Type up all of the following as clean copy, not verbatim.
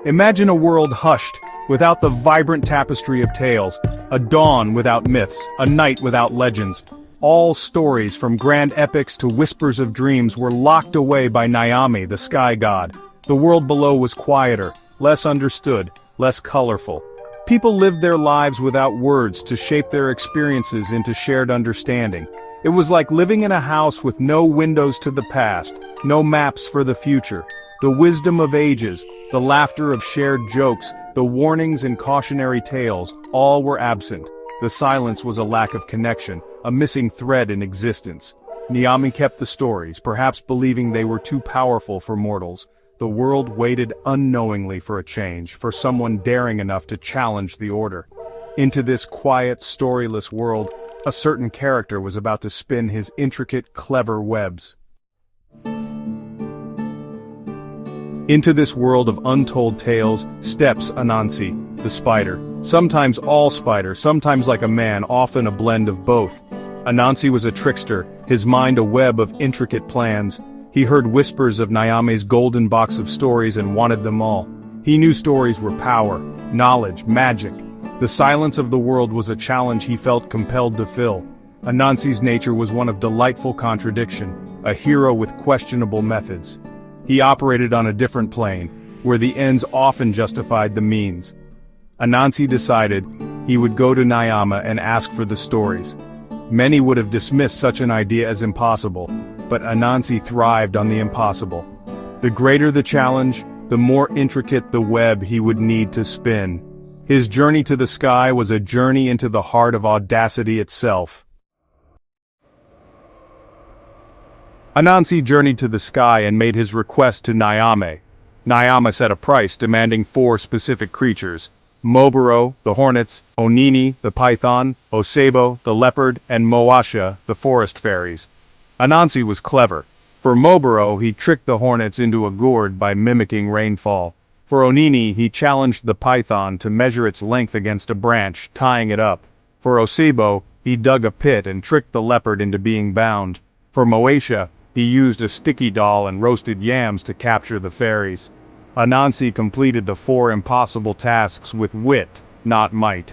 Imagine a world hushed, without the vibrant tapestry of tales, a dawn without myths, a night without legends. All stories from grand epics to whispers of dreams were locked away by Nyame, the sky god. The world below was quieter, less understood, less colorful. People lived their lives without words to shape their experiences into shared understanding. It was like living in a house with no windows to the past, no maps for the future. The wisdom of ages, the laughter of shared jokes, the warnings and cautionary tales, all were absent. The silence was a lack of connection, a missing thread in existence. Nyame kept the stories, perhaps believing they were too powerful for mortals. The world waited unknowingly for a change, for someone daring enough to challenge the order. Into this quiet, storyless world, a certain character was about to spin his intricate, clever webs. Into this world of untold tales steps Anansi, the spider. Sometimes all spider, sometimes like a man, often a blend of both. Anansi was a trickster, his mind a web of intricate plans. He heard whispers of Nyame's golden box of stories and wanted them all. He knew stories were power, knowledge, magic. The silence of the world was a challenge he felt compelled to fill. Anansi's nature was one of delightful contradiction, a hero with questionable methods. He operated on a different plane, where the ends often justified the means. Anansi decided he would go to Nyame and ask for the stories. Many would have dismissed such an idea as impossible, but Anansi thrived on the impossible. The greater the challenge, the more intricate the web he would need to spin. His journey to the sky was a journey into the heart of audacity itself. Anansi journeyed to the sky and made his request to Nyame. Nyame set a price, demanding 4 specific creatures: Moboro, the hornets; Onini, the python; Osebo, the leopard; and Moasha, the forest fairies. Anansi was clever. For Moboro, he tricked the hornets into a gourd by mimicking rainfall. For Onini, he challenged the python to measure its length against a branch, tying it up. For Osebo, he dug a pit and tricked the leopard into being bound. For Moasha, he used a sticky doll and roasted yams to capture the fairies. Anansi completed the 4 impossible tasks with wit, not might.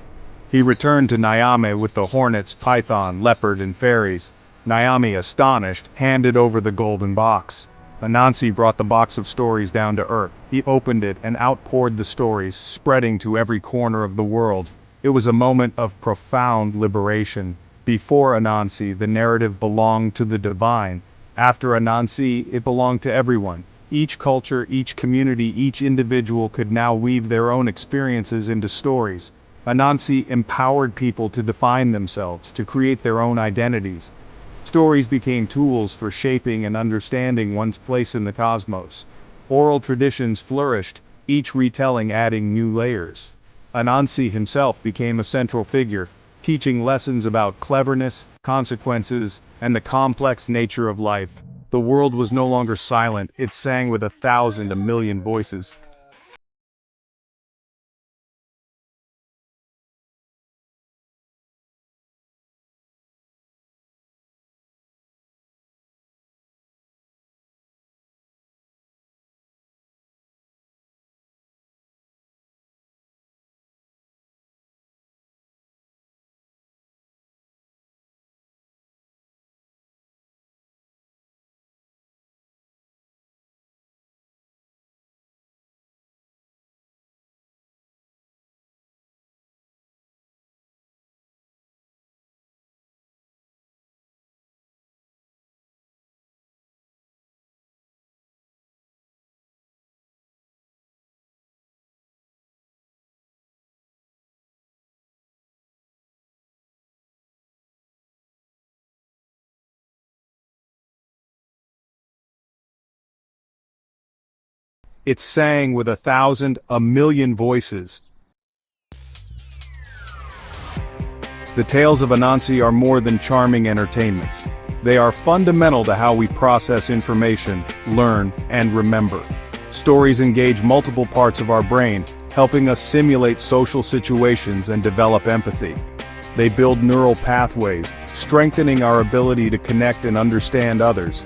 He returned to Nyame with the hornets, python, leopard, and fairies. Nyame, astonished, handed over the golden box. Anansi brought the box of stories down to earth. He opened it and outpoured the stories, spreading to every corner of the world. It was a moment of profound liberation. Before Anansi, the narrative belonged to the divine. After Anansi, it belonged to everyone. Each culture, each community, each individual could now weave their own experiences into stories. Anansi empowered people to define themselves, to create their own identities. Stories became tools for shaping and understanding one's place in the cosmos. Oral traditions flourished, each retelling adding new layers. Anansi himself became a central figure, teaching lessons about cleverness, consequences, and the complex nature of life. The world was no longer silent, it sang with 1,000, a million voices. It sang with 1,000, a million voices. The tales of Anansi are more than charming entertainments. They are fundamental to how we process information, learn, and remember. Stories engage multiple parts of our brain, helping us simulate social situations and develop empathy. They build neural pathways, strengthening our ability to connect and understand others.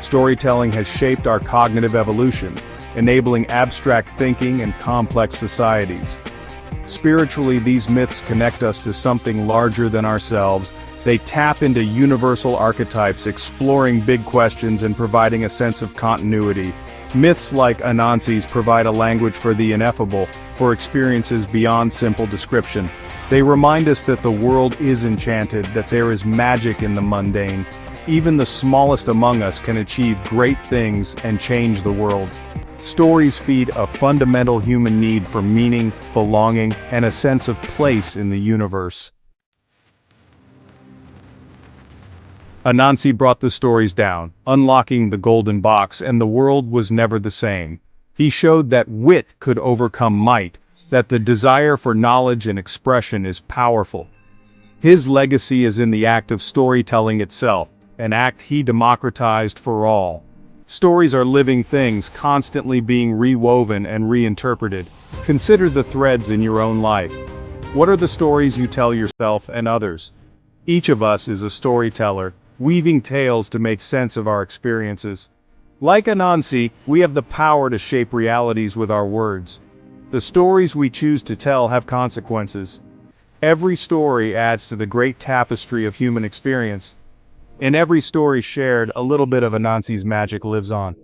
Storytelling has shaped our cognitive evolution. enabling abstract thinking and complex societies. Spiritually, these myths connect us to something larger than ourselves. They tap into universal archetypes, exploring big questions and providing a sense of continuity. Myths like Anansi's provide a language for the ineffable, for experiences beyond simple description. They remind us that the world is enchanted, that there is magic in the mundane. Even the smallest among us can achieve great things and change the world. Stories feed a fundamental human need for meaning, belonging, and a sense of place in the universe. Anansi brought the stories down, unlocking the golden box, and the world was never the same. He showed that wit could overcome might, that the desire for knowledge and expression is powerful. His legacy is in the act of storytelling itself, an act he democratized for all. Stories are living things, constantly being rewoven and reinterpreted. Consider the threads in your own life. What are the stories you tell yourself and others? Each of us is a storyteller, weaving tales to make sense of our experiences. Like Anansi, we have the power to shape realities with our words. The stories we choose to tell have consequences. Every story adds to the great tapestry of human experience. In every story shared, a little bit of Anansi's magic lives on.